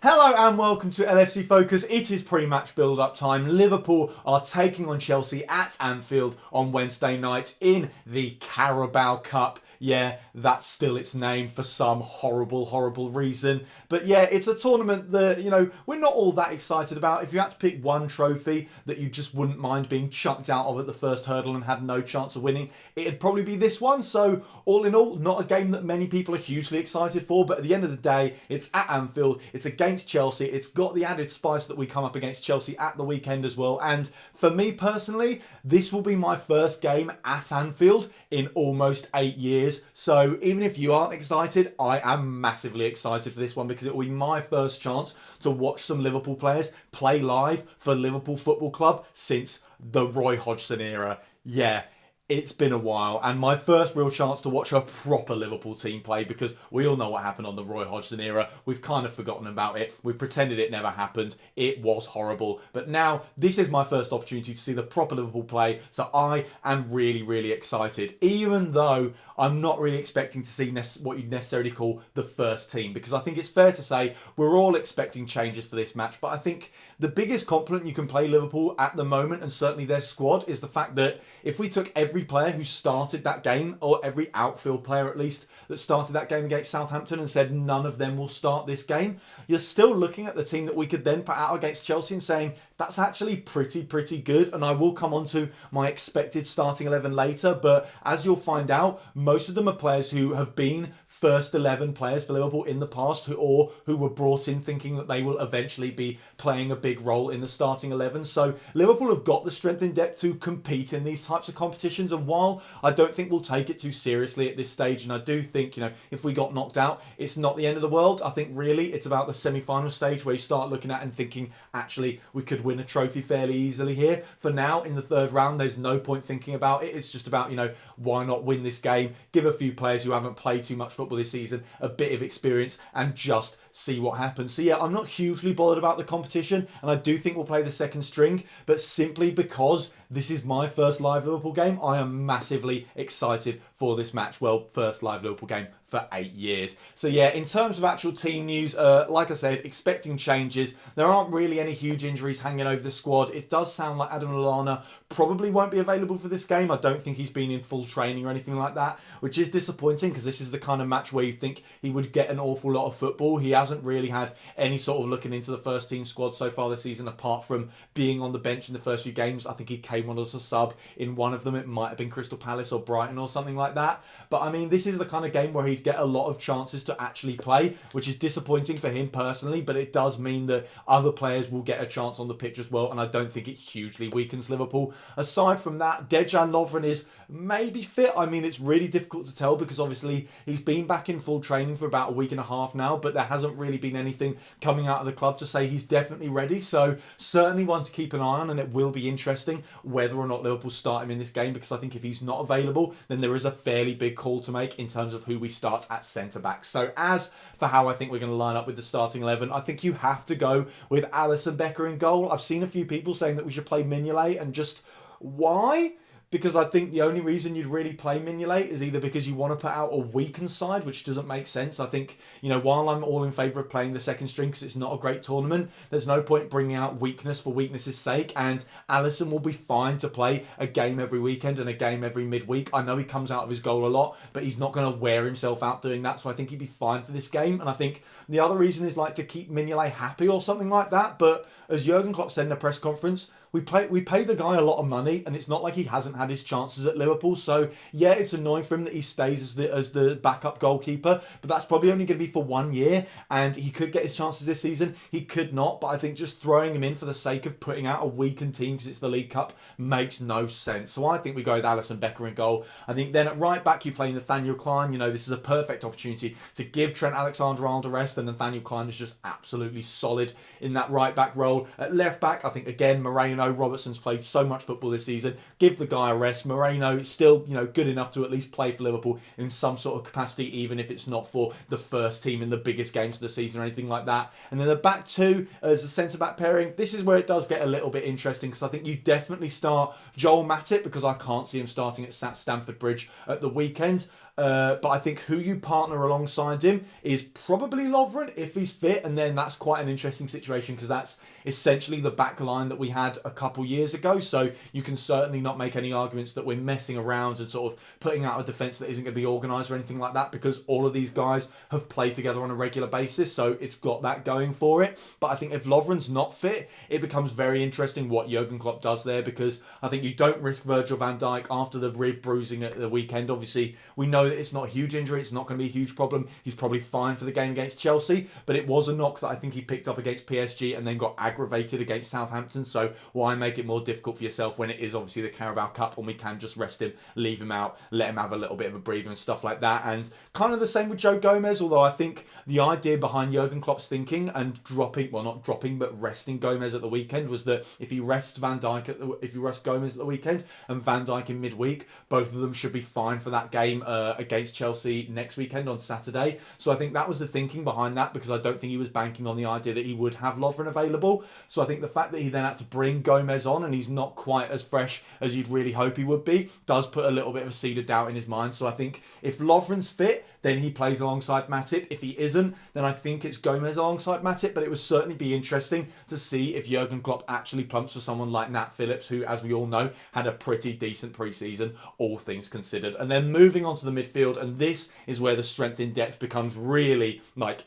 Hello and welcome to LFC Focus. It is pre-match build-up time. Liverpool are taking on Chelsea at Anfield on Wednesday night in the Carabao Cup. Yeah, that's still its name for some horrible reason. But yeah, it's a tournament that, we're not all that excited about. If you had to pick one trophy that you just wouldn't mind being chucked out of at the first hurdle and had no chance of winning, it'd probably be this one. So all in all, not a game that many people are hugely excited for. But at the end of the day, it's at Anfield. It's against Chelsea. It's got the added spice that we come up against Chelsea at the weekend as well. And for me personally, this will be my first game at Anfield in almost 8 years. So even if you aren't excited, I am massively excited for this one because it will be my first chance to watch some Liverpool players play live for Liverpool Football Club since the Roy Hodgson era. Yeah, it's been a while, and my first real chance to watch a proper Liverpool team play, because we all know what happened on the Roy Hodgson era. We've kind of forgotten about it. We pretended it never happened. It was horrible. But now, this is my first opportunity to see the proper Liverpool play, so I am really excited, even though I'm not really expecting to see what you'd necessarily call the first team, because I think it's fair to say we're all expecting changes for this match, but I think the biggest compliment you can play Liverpool at the moment, and certainly their squad, is the fact that if we took every player who started that game, or every outfield player at least that started that game against Southampton, and said none of them will start this game, you're still looking at the team that we could then put out against Chelsea and saying that's actually pretty good. And I will come on to my expected starting 11 later, but as you'll find out, most of them are players who have been first 11 players for Liverpool in the past, who were brought in thinking that they will eventually be playing a big role in the starting 11. So Liverpool have got the strength in depth to compete in these types of competitions, and while I don't think we'll take it too seriously at this stage, and I do think, if we got knocked out, it's not the end of the world. I think really it's about the semi-final stage where you start looking at and thinking, actually, we could win a trophy fairly easily here. For now, in the third round, there's no point thinking about it. It's just about, why not win this game, give a few players who haven't played too much football this season a bit of experience, and just see what happens. So yeah, I'm not hugely bothered about the competition, and I do think we'll play the second string, but simply because this is my first live Liverpool game, I am massively excited for this match. Well, first live Liverpool game for 8 years. So yeah, in terms of actual team news, like I said, expecting changes. There aren't really any huge injuries hanging over the squad. It does sound like Adam Lallana probably won't be available for this game. I don't think he's been in full training or anything like that, which is disappointing because this is the kind of match where you think he would get an awful lot of football. He hasn't really had any sort of looking into the first team squad so far this season, apart from being on the bench in the first few games. I think he came on as a sub in one of them. It might have been Crystal Palace or Brighton or something like that. But I mean, this is the kind of game where he'd get a lot of chances to actually play, which is disappointing for him personally, but it does mean that other players will get a chance on the pitch as well, and I don't think it hugely weakens Liverpool. Aside from that, Dejan Lovren is maybe fit. I mean, it's really difficult to tell because obviously he's been back in full training for about a week and a half now, but there hasn't really been anything coming out of the club to say he's definitely ready. So certainly one to keep an eye on, and it will be interesting whether or not Liverpool start him in this game, because I think if he's not available, then there is a fairly big call to make in terms of who we start at centre-back. So as for how I think we're going to line up with the starting 11, I think you have to go with Alisson Becker in goal. I've seen a few people saying that we should play Mignolet, and just why? Because I think the only reason you'd really play Mignolet is either because you want to put out a weakened side, which doesn't make sense. I think, while I'm all in favour of playing the second string because it's not a great tournament, there's no point bringing out weakness for weakness' sake, and Alisson will be fine to play a game every weekend and a game every midweek. I know he comes out of his goal a lot, but he's not going to wear himself out doing that, so I think he'd be fine for this game. And I think the other reason is to keep Mignolet happy or something like that, but as Jurgen Klopp said in a press conference, we pay the guy a lot of money, and it's not like he hasn't had his chances at Liverpool. So yeah, it's annoying for him that he stays as the backup goalkeeper, but that's probably only going to be for 1 year, and he could get his chances this season. He could not, but I think just throwing him in for the sake of putting out a weakened team because it's the League Cup makes no sense. So I think we go with Alisson Becker in goal. I think then at right back you play Nathaniel Klein. This is a perfect opportunity to give Trent Alexander-Arnold a rest, and Nathaniel Klein is just absolutely solid in that right back role. At left back, I think again Moreno. Robertson's played so much football this season. Give the guy a rest. Moreno still, good enough to at least play for Liverpool in some sort of capacity, even if it's not for the first team in the biggest games of the season or anything like that. And then the back two as a centre-back pairing. This is where it does get a little bit interesting, because I think you definitely start Joel Matip, because I can't see him starting at Stamford Bridge at the weekend. But I think who you partner alongside him is probably Lovren if he's fit, and then that's quite an interesting situation because that's essentially the back line that we had a couple years ago. So you can certainly not make any arguments that we're messing around and sort of putting out a defence that isn't going to be organised or anything like that, because all of these guys have played together on a regular basis, so it's got that going for it. But I think if Lovren's not fit, it becomes very interesting what Jurgen Klopp does there, because I think you don't risk Virgil van Dijk after the rib bruising at the weekend. Obviously, we know that it's not a huge injury, it's not going to be a huge problem. He's probably fine for the game against Chelsea, but it was a knock that I think he picked up against PSG and then got aggravated against Southampton. So why make it more difficult for yourself when it is obviously the Carabao Cup and we can just rest him, leave him out, let him have a little bit of a breather and stuff like that. And kind of the same with Joe Gomez, although I think the idea behind Jurgen Klopp's thinking and dropping, well, not dropping, but resting Gomez at the weekend was that if he rests if you rest Gomez at the weekend and Van Dijk in midweek, both of them should be fine for that game against Chelsea next weekend on Saturday. So I think that was the thinking behind that, because I don't think he was banking on the idea that he would have Lovren available. So I think the fact that he then had to bring Gomez on and he's not quite as fresh as you'd really hope he would be does put a little bit of a seed of doubt in his mind. So I think if Lovren's fit, then he plays alongside Matip. If he isn't, then I think it's Gomez alongside Matip. But it would certainly be interesting to see if Jurgen Klopp actually plumps for someone like Nat Phillips, who, as we all know, had a pretty decent pre-season, all things considered. And then moving on to the midfield, and this is where the strength in depth becomes really,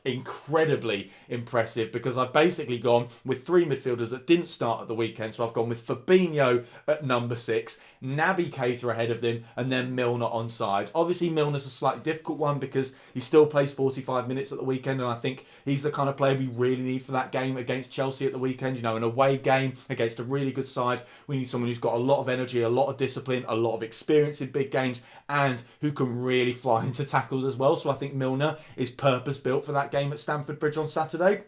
incredibly impressive, because I've basically gone with three midfielders that didn't start at the weekend. So I've gone with Fabinho at number 6, Naby Keita ahead of him, and then Milner onside. Obviously, Milner's a slightly difficult one because he still plays 45 minutes at the weekend, and I think he's the kind of player we really need for that game against Chelsea at the weekend. An away game against a really good side, we need someone who's got a lot of energy, a lot of discipline, a lot of experience in big games, and who can really fly into tackles as well. So I think Milner is purpose-built for that game at Stamford Bridge on Saturday.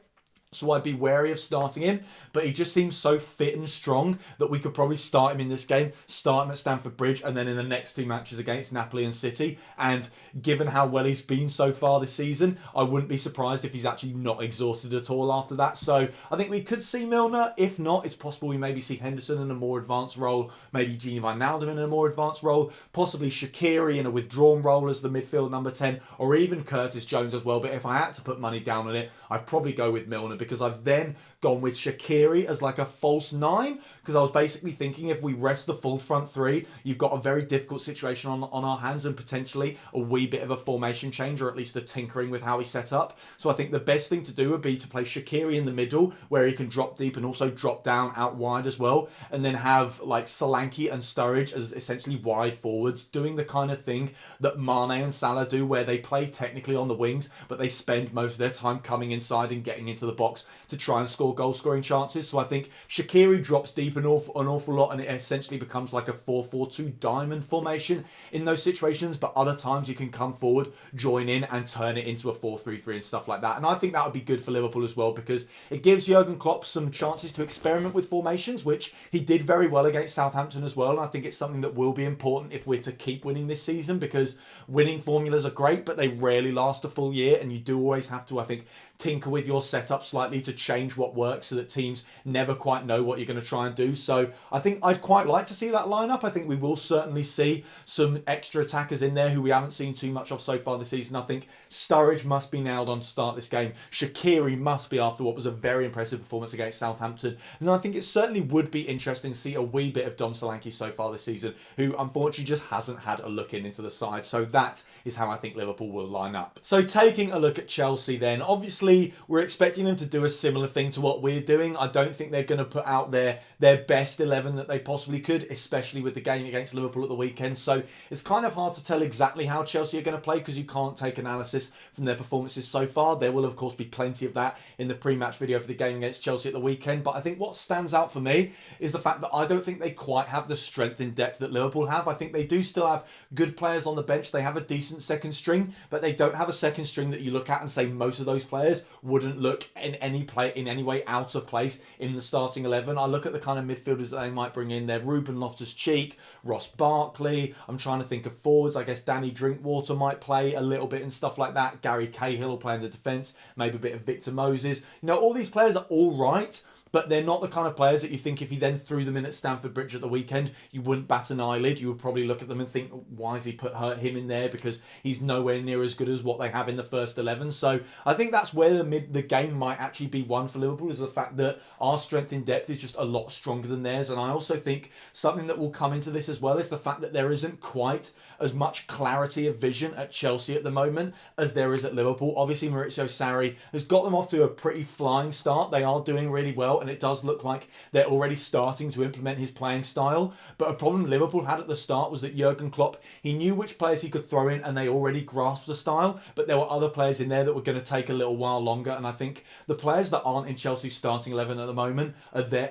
So I'd be wary of starting him, but he just seems so fit and strong that we could probably start him in this game, start him at Stamford Bridge, and then in the next two matches against Napoli and City. And given how well he's been so far this season, I wouldn't be surprised if he's actually not exhausted at all after that. So I think we could see Milner. If not, it's possible we maybe see Henderson in a more advanced role, maybe Gini Wijnaldum in a more advanced role, possibly Shaqiri in a withdrawn role as the midfield number 10, or even Curtis Jones as well. But if I had to put money down on it, I'd probably go with Milner, because I've then gone with Shaqiri as like a false 9, because I was basically thinking if we rest the full front three, you've got a very difficult situation on our hands and potentially a wee bit of a formation change, or at least a tinkering with how we set up. So I think the best thing to do would be to play Shaqiri in the middle, where he can drop deep and also drop down out wide as well, and then have like Solanke and Sturridge as essentially wide forwards, doing the kind of thing that Mane and Salah do, where they play technically on the wings, but they spend most of their time coming inside and getting into the box to try and score goal scoring chances. So I think Shaqiri drops deep an awful lot, and it essentially becomes like a 4-4-2 diamond formation in those situations. But other times you can come forward, join in, and turn it into a 4-3-3 and stuff like that. And I think that would be good for Liverpool as well, because it gives Jurgen Klopp some chances to experiment with formations, which he did very well against Southampton as well. And I think it's something that will be important if we're to keep winning this season, because winning formulas are great, but they rarely last a full year, and you do always have to, I think, tinker with your setup slightly to change what works, so that teams never quite know what you're going to try and do. So I think I'd quite like to see that lineup. I think we will certainly see some extra attackers in there who we haven't seen too much of so far this season. I think Sturridge must be nailed on to start this game. Shaqiri must be, after what was a very impressive performance against Southampton. And I think it certainly would be interesting to see a wee bit of Dom Solanke so far this season, who unfortunately just hasn't had a look into the side. So that is how I think Liverpool will line up. So taking a look at Chelsea then, obviously we're expecting them to do a similar thing to what we're doing. I don't think they're going to put out their best 11 that they possibly could, especially with the game against Liverpool at the weekend. So it's kind of hard to tell exactly how Chelsea are going to play, because you can't take analysis from their performances so far. There will of course be plenty of that in the pre-match video for the game against Chelsea at the weekend. But I think what stands out for me is the fact that I don't think they quite have the strength in depth that Liverpool have. I think they do still have good players on the bench. They have a decent second string, but they don't have a second string that you look at and say most of those players players wouldn't look in any way out of place in the starting 11. I look at the kind of midfielders that they might bring in there. Ruben Loftus-Cheek, Ross Barkley. I'm trying to think of forwards. I guess Danny Drinkwater might play a little bit and stuff like that. Gary Cahill will play in the defence. Maybe a bit of Victor Moses. You know, all these players are all right, but they're not the kind of players that you think if you then threw them in at Stamford Bridge at the weekend, you wouldn't bat an eyelid. You would probably look at them and think, why has he put him in there? Because he's nowhere near as good as what they have in the first 11. So I think that's where the game might actually be won for Liverpool, is the fact that our strength in depth is just a lot stronger than theirs. And I also think something that will come into this as well is the fact that there isn't quite as much clarity of vision at Chelsea at the moment as there is at Liverpool. Obviously, Maurizio Sarri has got them off to a pretty flying start. They are doing really well, and it does look like they're already starting to implement his playing style. But a problem Liverpool had at the start was that Jurgen Klopp, he knew which players he could throw in, and they already grasped the style, but there were other players in there that were going to take a little while longer. And I think the players that aren't in Chelsea's starting 11 at the moment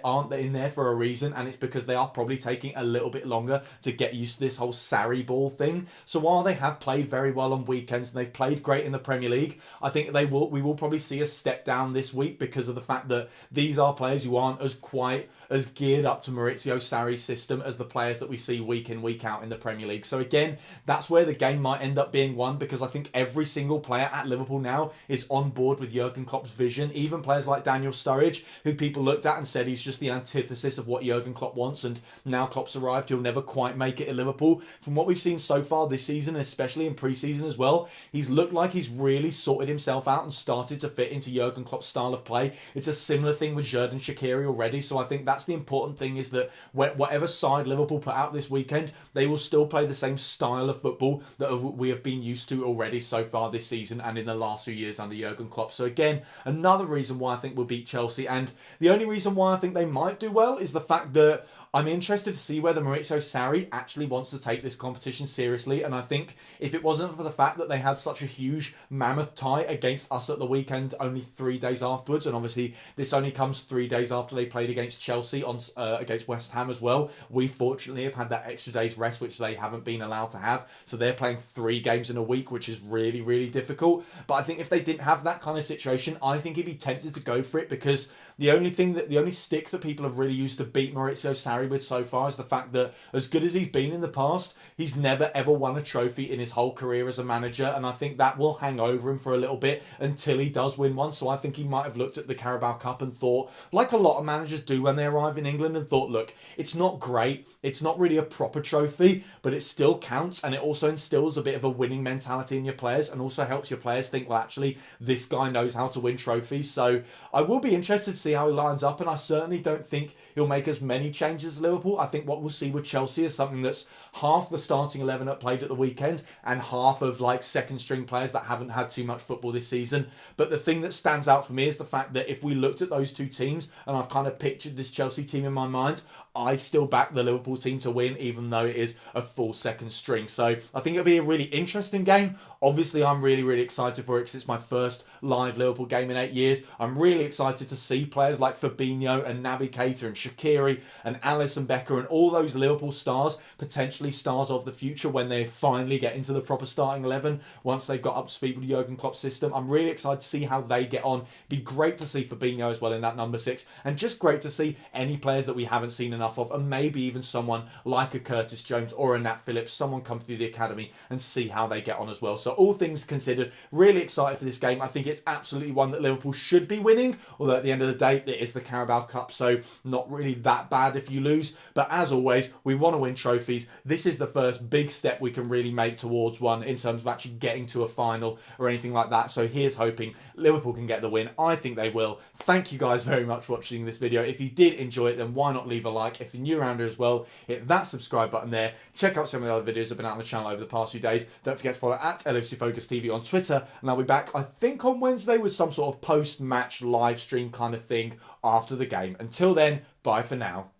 aren't in there for a reason, and it's because they are probably taking a little bit longer to get used to this whole Sarri ball thing. So while they have played very well on weekends and they've played great in the Premier League, I think we will probably see a step down this week because of the fact that these are players who aren't as geared up to Maurizio Sarri's system as the players that we see week in, week out in the Premier League. So again, that's where the game might end up being won, because I think every single player at Liverpool now is on board with Jurgen Klopp's vision. Even players like Daniel Sturridge, who people looked at and said he's just the antithesis of what Jurgen Klopp wants, and now Klopp's arrived, he'll never quite make it at Liverpool. From what we've seen so far this season, especially in pre-season as well, he's looked like he's really sorted himself out and started to fit into Jurgen Klopp's style of play. It's a similar thing with Xherdan Shaqiri already, so I think that's the important thing, is that whatever side Liverpool put out this weekend, they will still play the same style of football that we have been used to already so far this season and in the last few years under Jurgen Klopp. So again, another reason why I think we'll beat Chelsea, and the only reason why I think they might do well is the fact that I'm interested to see whether Maurizio Sarri actually wants to take this competition seriously. And I think if it wasn't for the fact that they had such a huge mammoth tie against us at the weekend only 3 days afterwards, and obviously this only comes 3 days after they played against Chelsea against West Ham as well. We fortunately have had that extra day's rest, which they haven't been allowed to have. So they're playing 3 games in a week, which is really, really difficult. But I think if they didn't have that kind of situation, I think he'd be tempted to go for it, because the only stick that people have really used to beat Maurizio Sarri with so far is the fact that, as good as he's been in the past, he's never ever won a trophy in his whole career as a manager, and I think that will hang over him for a little bit until he does win one. So I think he might have looked at the Carabao Cup and thought, like a lot of managers do when they arrive in England, and thought, look, it's not great, it's not really a proper trophy, but it still counts, and it also instills a bit of a winning mentality in your players, and also helps your players think, well, actually, this guy knows how to win trophies. So I will be interested to see how he lines up, and I certainly don't think he'll make as many changes as Liverpool. I think what we'll see with Chelsea is something that's half the starting 11 that played at the weekend and half of like second string players that haven't had too much football this season. But the thing that stands out for me is the fact that if we looked at those two teams, and I've kind of pictured this Chelsea team in my mind, I still back the Liverpool team to win, even though it is a full second string. So I think it'll be a really interesting game. Obviously, I'm really, really excited for it because it's my first live Liverpool game in 8 years. I'm really excited to see players like Fabinho and Naby Keita and Shaqiri and Alisson Becker and all those Liverpool stars, potentially stars of the future, when they finally get into the proper starting 11, once they've got up to speed with Jurgen Klopp's system. I'm really excited to see how they get on. Be great to see Fabinho as well in that number 6, and just great to see any players that we haven't seen enough of, and maybe even someone like a Curtis Jones or a Nat Phillips, someone come through the academy, and see how they get on as well. So all things considered, really excited for this game. I think it's absolutely one that Liverpool should be winning, although at the end of the day, it is the Carabao Cup, so not really that bad if you lose. But as always, we want to win trophies. This is the first big step we can really make towards one in terms of actually getting to a final or anything like that. So here's hoping Liverpool can get the win. I think they will. Thank you guys very much for watching this video. If you did enjoy it, then why not leave a like? If you're new around here as well, hit that subscribe button there. Check out some of the other videos that have been out on the channel over the past few days. Don't forget to follow at LFC Focus TV on Twitter, and I'll be back, I think, on Wednesday with some sort of post-match live stream kind of thing after the game. Until then, bye for now.